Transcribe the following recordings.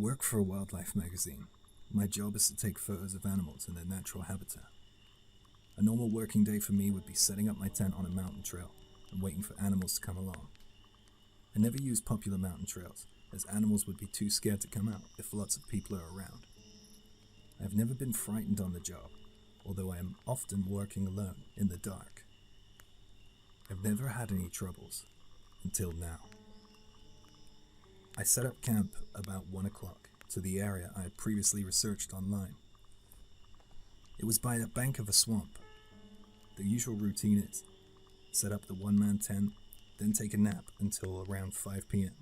work for a wildlife magazine. My job is to take photos of animals in their natural habitat. A normal working day for me would be setting up my tent on a mountain trail and waiting for animals to come along. I never use popular mountain trails, as animals would be too scared to come out if lots of people are around. I have never been frightened on the job, although I am often working alone in the dark. I've never had any troubles, until now. I set up camp about 1 o'clock to the area I had previously researched online. It was by the bank of a swamp. The usual routine is set up the one-man tent, then take a nap until around 5 p.m.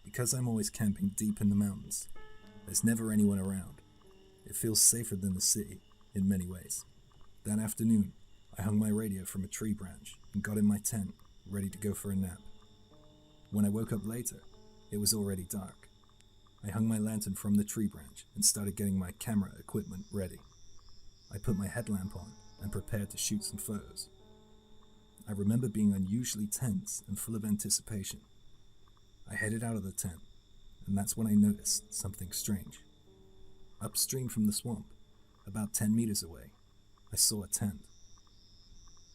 Because I'm always camping deep in the mountains, there's never anyone around. It feels safer than the city in many ways. That afternoon, I hung my radio from a tree branch and got in my tent, ready to go for a nap. When I woke up later, it was already dark. I hung my lantern from the tree branch and started getting my camera equipment ready. I put my headlamp on and prepared to shoot some photos. I remember being unusually tense and full of anticipation. I headed out of the tent, and that's when I noticed something strange. Upstream from the swamp, about 10 meters away, I saw a tent.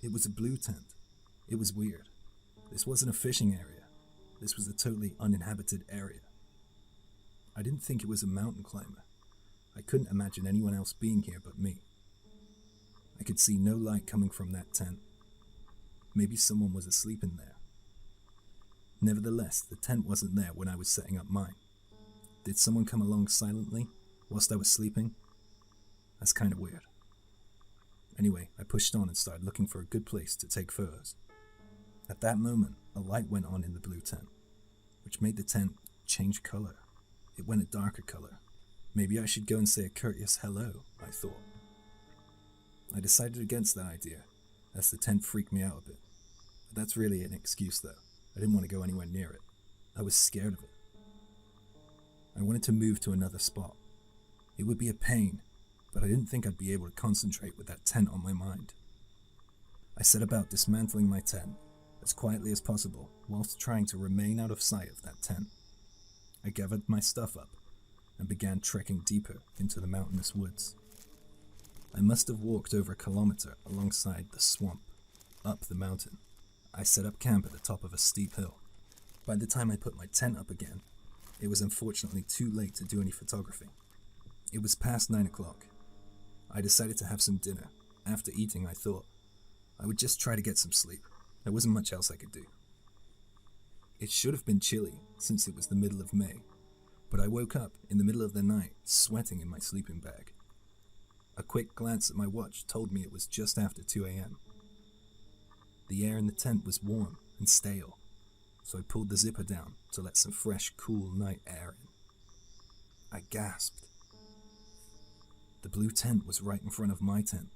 It was a blue tent. It was weird. This wasn't a fishing area. This was a totally uninhabited area. I didn't think it was a mountain climber. I couldn't imagine anyone else being here but me. I could see no light coming from that tent. Maybe someone was asleep in there. Nevertheless, the tent wasn't there when I was setting up mine. Did someone come along silently whilst I was sleeping? That's kind of weird. Anyway, I pushed on and started looking for a good place to take photos. At that moment, a light went on in the blue tent, which made the tent change color. It went a darker color. Maybe I should go and say a courteous hello, I thought. I decided against that idea, as the tent freaked me out a bit. But that's really an excuse though. I didn't want to go anywhere near it. I was scared of it. I wanted to move to another spot. It would be a pain, but I didn't think I'd be able to concentrate with that tent on my mind. I set about dismantling my tent as quietly as possible whilst trying to remain out of sight of that tent. I gathered my stuff up and began trekking deeper into the mountainous woods. I must have walked over a kilometer alongside the swamp, up the mountain. I set up camp at the top of a steep hill. By the time I put my tent up again, it was unfortunately too late to do any photography. It was past 9 o'clock. I decided to have some dinner. After eating, I thought I would just try to get some sleep. There wasn't much else I could do. It should have been chilly, since it was the middle of May, but I woke up in the middle of the night, sweating in my sleeping bag. A quick glance at my watch told me it was just after 2 a.m. The air in the tent was warm and stale, so I pulled the zipper down to let some fresh, cool night air in. I gasped. The blue tent was right in front of my tent.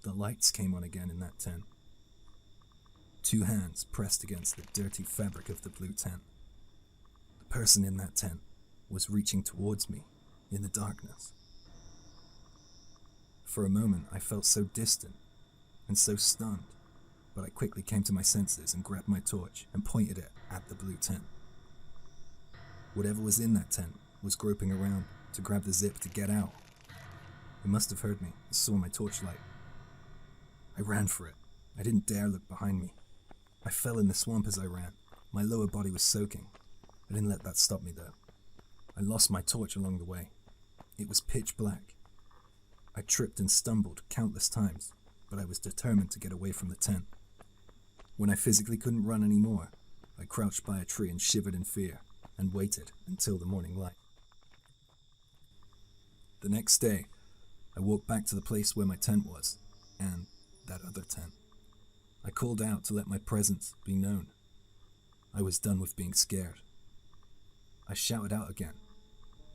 The lights came on again in that tent. 2 hands pressed against the dirty fabric of the blue tent. The person in that tent was reaching towards me in the darkness. For a moment, I felt so distant and so stunned, but I quickly came to my senses and grabbed my torch and pointed it at the blue tent. Whatever was in that tent was groping around to grab the zip to get out. It must have heard me and saw my torchlight. I ran for it. I didn't dare look behind me. I fell in the swamp as I ran. My lower body was soaking. I didn't let that stop me though. I lost my torch along the way. It was pitch black. I tripped and stumbled countless times, but I was determined to get away from the tent. When I physically couldn't run anymore, I crouched by a tree and shivered in fear, and waited until the morning light. The next day, I walked back to the place where my tent was, and that other tent. I called out to let my presence be known. I was done with being scared. I shouted out again,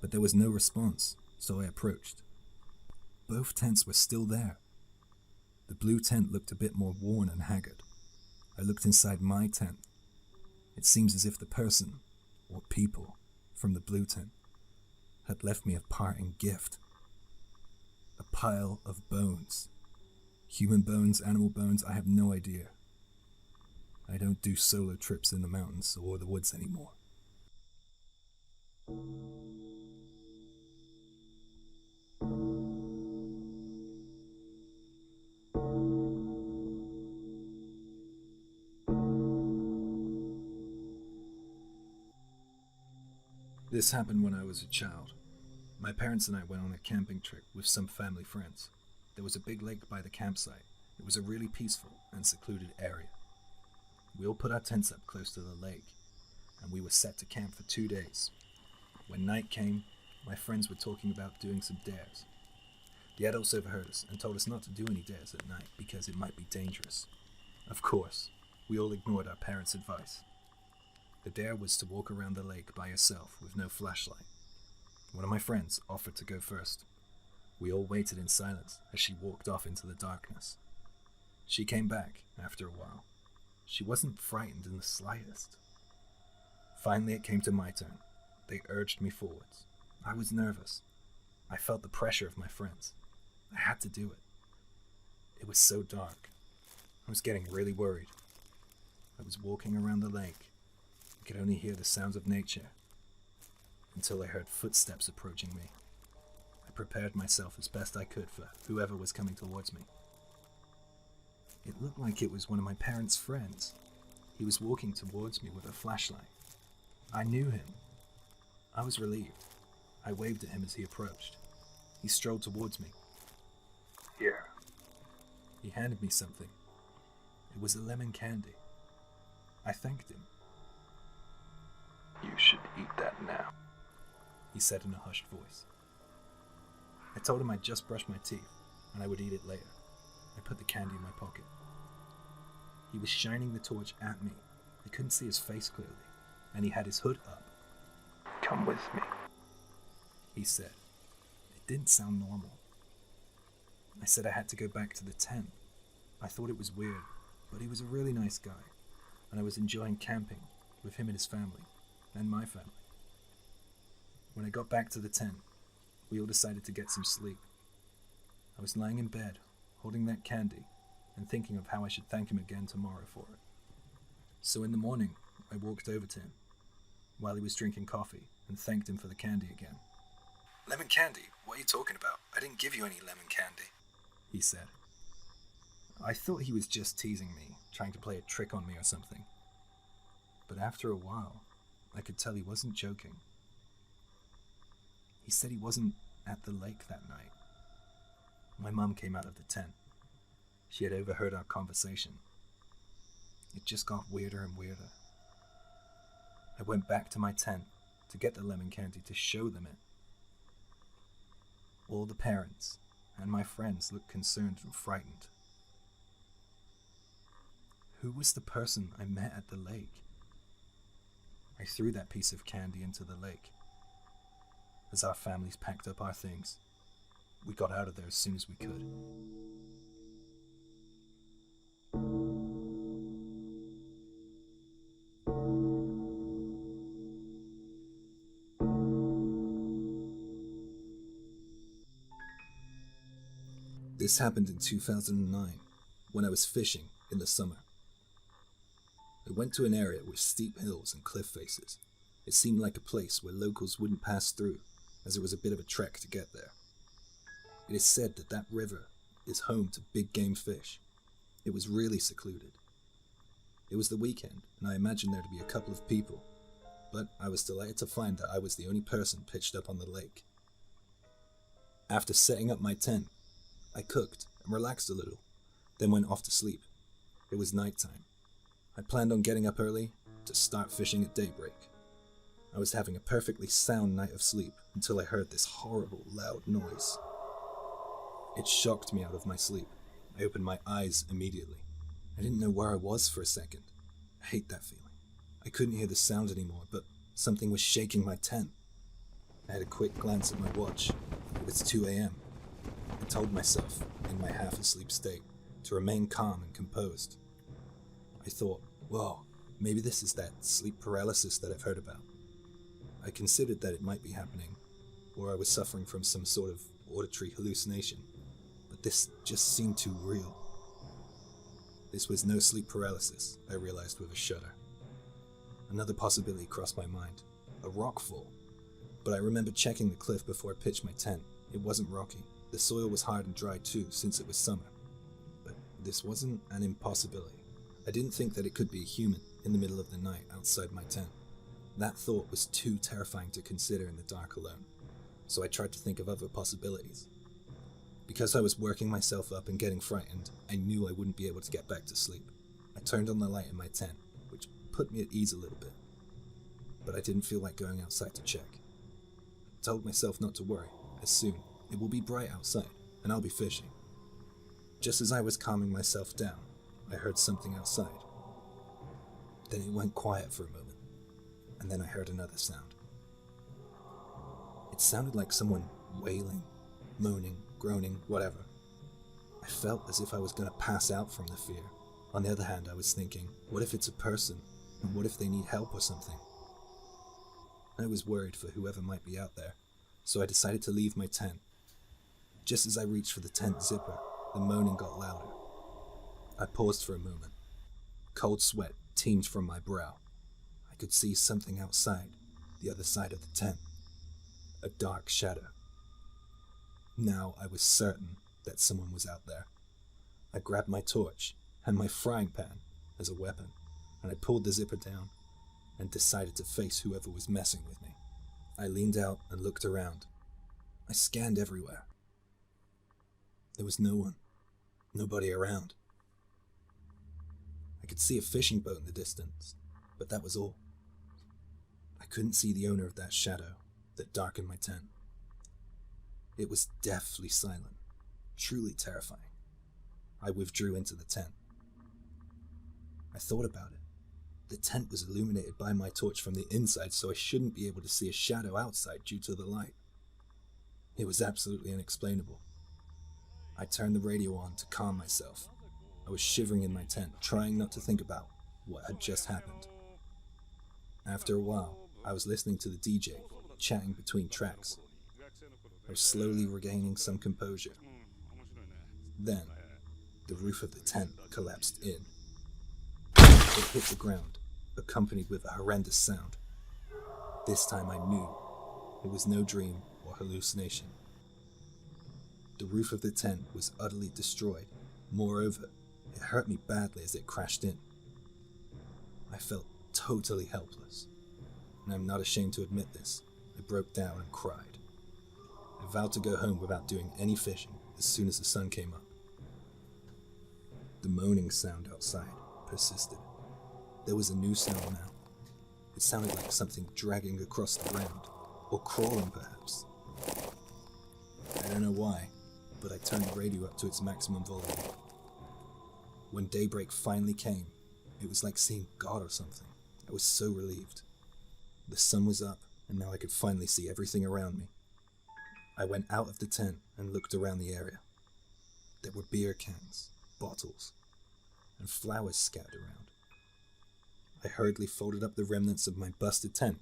but there was no response, so I approached. Both tents were still there. The blue tent looked a bit more worn and haggard. I looked inside my tent. It seems as if the person, or people, from the blue tent had left me a parting gift. A pile of bones. Human bones, animal bones, I have no idea. I don't do solo trips in the mountains or the woods anymore. This happened when I was a child. My parents and I went on a camping trip with some family friends. There was a big lake by the campsite. It was a really peaceful and secluded area. We all put our tents up close to the lake, and we were set to camp for 2 days. When night came, my friends were talking about doing some dares. The adults overheard us and told us not to do any dares at night because it might be dangerous. Of course, we all ignored our parents' advice. The dare was to walk around the lake by yourself with no flashlight. One of my friends offered to go first. We all waited in silence as she walked off into the darkness. She came back after a while. She wasn't frightened in the slightest. Finally, it came to my turn. They urged me forwards. I was nervous. I felt the pressure of my friends. I had to do it. It was so dark. I was getting really worried. I was walking around the lake. I could only hear the sounds of nature until I heard footsteps approaching me. I prepared myself as best I could for whoever was coming towards me. It looked like it was one of my parents' friends. He was walking towards me with a flashlight. I knew him. I was relieved. I waved at him as he approached. He strolled towards me. Here. He handed me something. It was a lemon candy. I thanked him. You should eat that now, he said in a hushed voice. I told him I'd just brushed my teeth and I would eat it later. I put the candy in my pocket. He was shining the torch at me. I couldn't see his face clearly, and he had his hood up. Come with me, he said. It didn't sound normal. I said I had to go back to the tent. I thought it was weird, but he was a really nice guy, and I was enjoying camping with him and his family, and my family. When I got back to the tent, we all decided to get some sleep. I was lying in bed, holding that candy, and thinking of how I should thank him again tomorrow for it. So in the morning, I walked over to him, while he was drinking coffee, and thanked him for the candy again. "Lemon candy? What are you talking about? I didn't give you any lemon candy," he said. I thought he was just teasing me, trying to play a trick on me or something. But after a while, I could tell he wasn't joking. He said he wasn't at the lake that night. My mum came out of the tent. She had overheard our conversation. It just got weirder and weirder. I went back to my tent to get the lemon candy to show them it. All the parents and my friends looked concerned and frightened. Who was the person I met at the lake? I threw that piece of candy into the lake. As our families packed up our things, we got out of there as soon as we could. This happened in 2009, when I was fishing in the summer. I went to an area with steep hills and cliff faces. It seemed like a place where locals wouldn't pass through, as it was a bit of a trek to get there. It is said that that river is home to big game fish. It was really secluded. It was the weekend, and I imagined there to be a couple of people, but I was delighted to find that I was the only person pitched up on the lake. After setting up my tent, I cooked and relaxed a little, then went off to sleep. It was nighttime. I planned on getting up early to start fishing at daybreak. I was having a perfectly sound night of sleep until I heard this horrible, loud noise. It shocked me out of my sleep. I opened my eyes immediately. I didn't know where I was for a second. I hate that feeling. I couldn't hear the sound anymore, but something was shaking my tent. I had a quick glance at my watch. It was 2 a.m. I told myself, in my half-asleep state, to remain calm and composed. I thought, whoa, maybe this is that sleep paralysis that I've heard about. I considered that it might be happening, or I was suffering from some sort of auditory hallucination, but this just seemed too real. This was no sleep paralysis, I realized with a shudder. Another possibility crossed my mind, a rockfall. But I remember checking the cliff before I pitched my tent. It wasn't rocky. The soil was hard and dry too, since it was summer. But this wasn't an impossibility. I didn't think that it could be a human in the middle of the night outside my tent. That thought was too terrifying to consider in the dark alone, so I tried to think of other possibilities. Because I was working myself up and getting frightened, I knew I wouldn't be able to get back to sleep. I turned on the light in my tent, which put me at ease a little bit. But I didn't feel like going outside to check. I told myself not to worry, as soon it will be bright outside, and I'll be fishing. Just as I was calming myself down, I heard something outside. Then it went quiet for a moment, and then I heard another sound. It sounded like someone wailing, moaning, groaning, whatever. I felt as if I was going to pass out from the fear. On the other hand, I was thinking, what if it's a person, and what if they need help or something? I was worried for whoever might be out there, so I decided to leave my tent. Just as I reached for the tent zipper, the moaning got louder. I paused for a moment. Cold sweat teemed from my brow. I could see something outside, the other side of the tent. A dark shadow. Now I was certain that someone was out there. I grabbed my torch and my frying pan as a weapon, and I pulled the zipper down and decided to face whoever was messing with me. I leaned out and looked around. I scanned everywhere. There was no one. Nobody around. I could see a fishing boat in the distance, but that was all. I couldn't see the owner of that shadow that darkened my tent. It was deathly silent, truly terrifying. I withdrew into the tent. I thought about it. The tent was illuminated by my torch from the inside, so I shouldn't be able to see a shadow outside due to the light. It was absolutely unexplainable. I turned the radio on to calm myself. I was shivering in my tent, trying not to think about what had just happened. After a while, I was listening to the DJ, chatting between tracks. I was slowly regaining some composure. Then, the roof of the tent collapsed in. It hit the ground, accompanied with a horrendous sound. This time I knew it was no dream or hallucination. The roof of the tent was utterly destroyed. Moreover, it hurt me badly as it crashed in. I felt totally helpless, and I'm not ashamed to admit this. I broke down and cried. I vowed to go home without doing any fishing as soon as the sun came up. The moaning sound outside persisted. There was a new sound now. It sounded like something dragging across the ground, or crawling perhaps. I don't know why, but I turned the radio up to its maximum volume. When daybreak finally came, it was like seeing God or something. I was so relieved. The sun was up, and now I could finally see everything around me. I went out of the tent and looked around the area. There were beer cans, bottles, and flowers scattered around. I hurriedly folded up the remnants of my busted tent,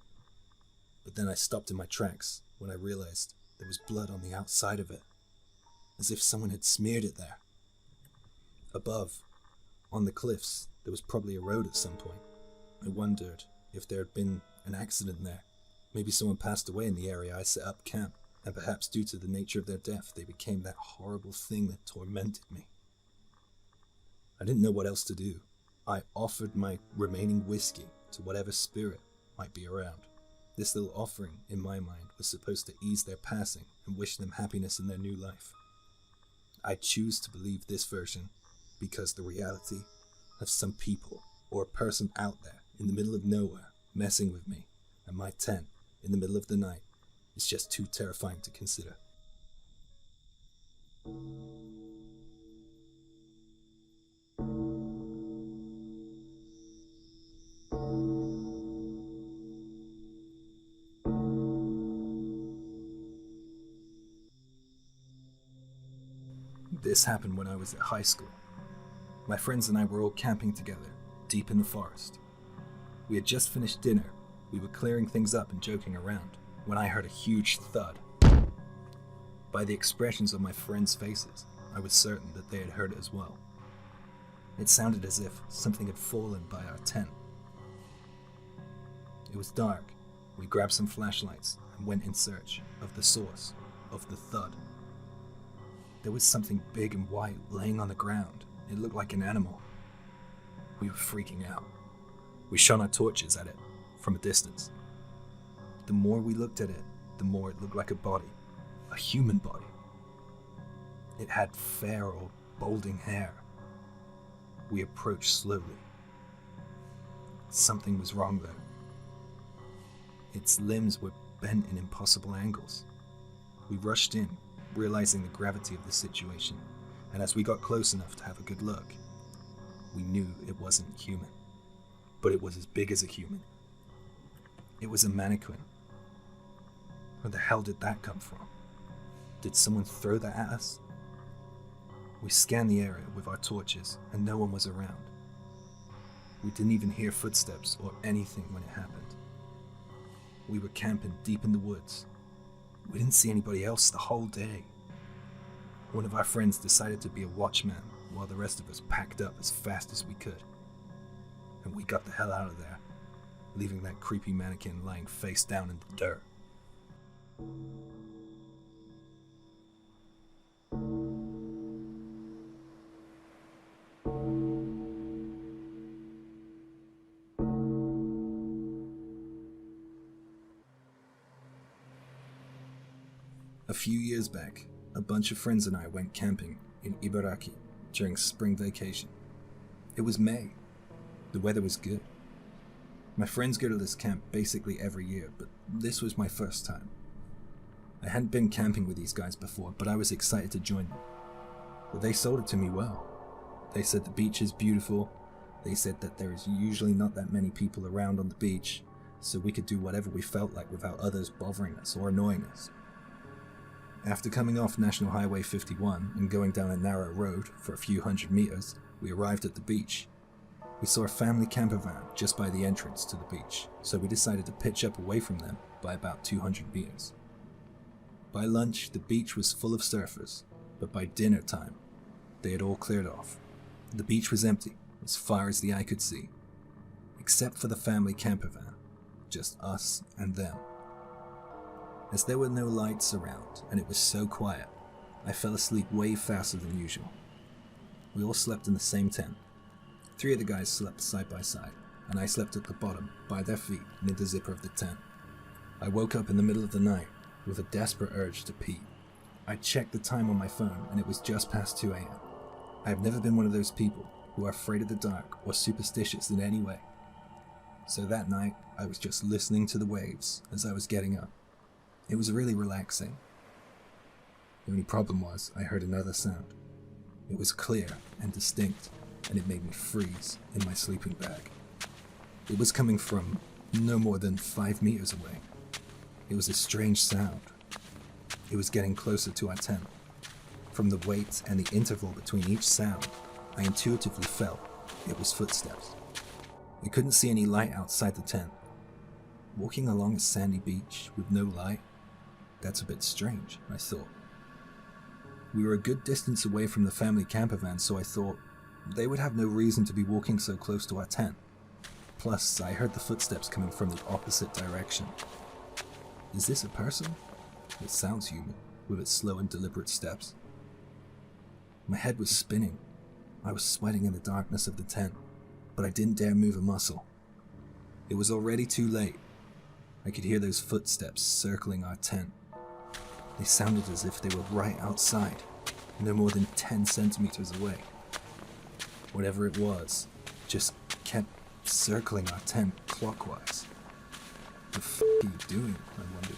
but then I stopped in my tracks when I realized there was blood on the outside of it, as if someone had smeared it there. Above, on the cliffs, there was probably a road at some point. I wondered if there had been an accident there. Maybe someone passed away in the area I set up camp, and perhaps due to the nature of their death, they became that horrible thing that tormented me. I didn't know what else to do. I offered my remaining whiskey to whatever spirit might be around. This little offering, in my mind, was supposed to ease their passing and wish them happiness in their new life. I choose to believe this version because the reality of some people or a person out there in the middle of nowhere messing with me and my tent in the middle of the night is just too terrifying to consider. This happened when I was at high school. My friends and I were all camping together, deep in the forest. We had just finished dinner. We were clearing things up and joking around when I heard a huge thud. By the expressions of my friends' faces, I was certain that they had heard it as well. It sounded as if something had fallen by our tent. It was dark. We grabbed some flashlights and went in search of the source of the thud. There was something big and white laying on the ground. It looked like an animal. We were freaking out. We shone our torches at it from a distance. The more we looked at it, the more it looked like a body, a human body. It had fair or balding hair. We approached slowly. Something was wrong though. Its limbs were bent in impossible angles. We rushed in, realizing the gravity of the situation, and as we got close enough to have a good look, we knew it wasn't human, but it was as big as a human. It was a mannequin. Where the hell did that come from? Did someone throw that at us? We scanned the area with our torches, and no one was around. We didn't even hear footsteps or anything when it happened. We were camping deep in the woods. We didn't see anybody else the whole day. One of our friends decided to be a watchman while the rest of us packed up as fast as we could. And we got the hell out of there, leaving that creepy mannequin lying face down in the dirt. A few years back, a bunch of friends and I went camping in Ibaraki during spring vacation. It was May. The weather was good. My friends go to this camp basically every year, but this was my first time. I hadn't been camping with these guys before, but I was excited to join them. But they sold it to me well. They said the beach is beautiful. They said that there is usually not that many people around on the beach, so we could do whatever we felt like without others bothering us or annoying us. After coming off National Highway 51 and going down a narrow road for a few hundred meters, we arrived at the beach. We saw a family camper van just by the entrance to the beach, so we decided to pitch up away from them by about 200 meters. By lunch, the beach was full of surfers, but by dinner time, they had all cleared off. The beach was empty, as far as the eye could see, except for the family camper van, just us and them. As there were no lights around and it was so quiet, I fell asleep way faster than usual. We all slept in the same tent. 3 of the guys slept side by side, and I slept at the bottom, by their feet, near the zipper of the tent. I woke up in the middle of the night with a desperate urge to pee. I checked the time on my phone and it was just past 2 a.m. I have never been one of those people who are afraid of the dark or superstitious in any way. So that night, I was just listening to the waves as I was getting up. It was really relaxing. The only problem was I heard another sound. It was clear and distinct, and it made me freeze in my sleeping bag. It was coming from no more than 5 meters away. It was a strange sound. It was getting closer to our tent. From the weight and the interval between each sound, I intuitively felt it was footsteps. We couldn't see any light outside the tent. Walking along a sandy beach with no light, that's a bit strange, I thought. We were a good distance away from the family camper van, so I thought they would have no reason to be walking so close to our tent. Plus, I heard the footsteps coming from the opposite direction. Is this a person? It sounds human, with its slow and deliberate steps. My head was spinning. I was sweating in the darkness of the tent, but I didn't dare move a muscle. It was already too late. I could hear those footsteps circling our tent. They sounded as if they were right outside, no more than 10 centimeters away. Whatever it was, just kept circling our tent clockwise. The f*** are you doing? I wondered.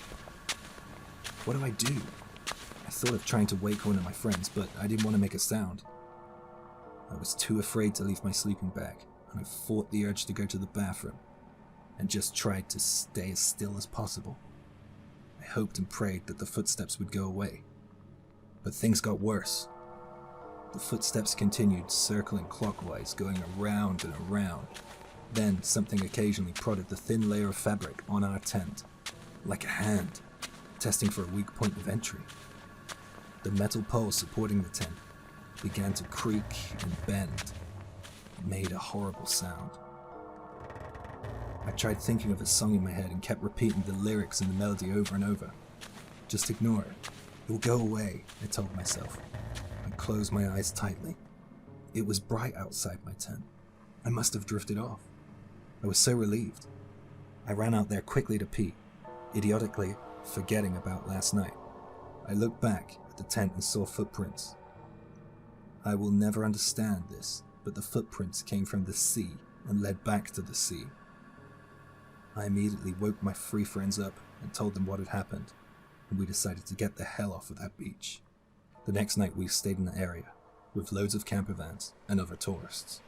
What do I do? I thought of trying to wake one of my friends, but I didn't want to make a sound. I was too afraid to leave my sleeping bag, and I fought the urge to go to the bathroom, and just tried to stay as still as possible. I hoped and prayed that the footsteps would go away, but things got worse. The footsteps continued circling clockwise, going around and around. Then something occasionally prodded the thin layer of fabric on our tent, like a hand, testing for a weak point of entry. The metal pole supporting the tent began to creak and bend. It made a horrible sound. I tried thinking of a song in my head and kept repeating the lyrics and the melody over and over. Just ignore it. It will go away, I told myself. I closed my eyes tightly. It was bright outside my tent. I must have drifted off. I was so relieved. I ran out there quickly to pee, idiotically forgetting about last night. I looked back at the tent and saw footprints. I will never understand this, but the footprints came from the sea and led back to the sea. I immediately woke my 3 friends up and told them what had happened, and we decided to get the hell off of that beach. The next night we stayed in the area, with loads of camper vans and other tourists.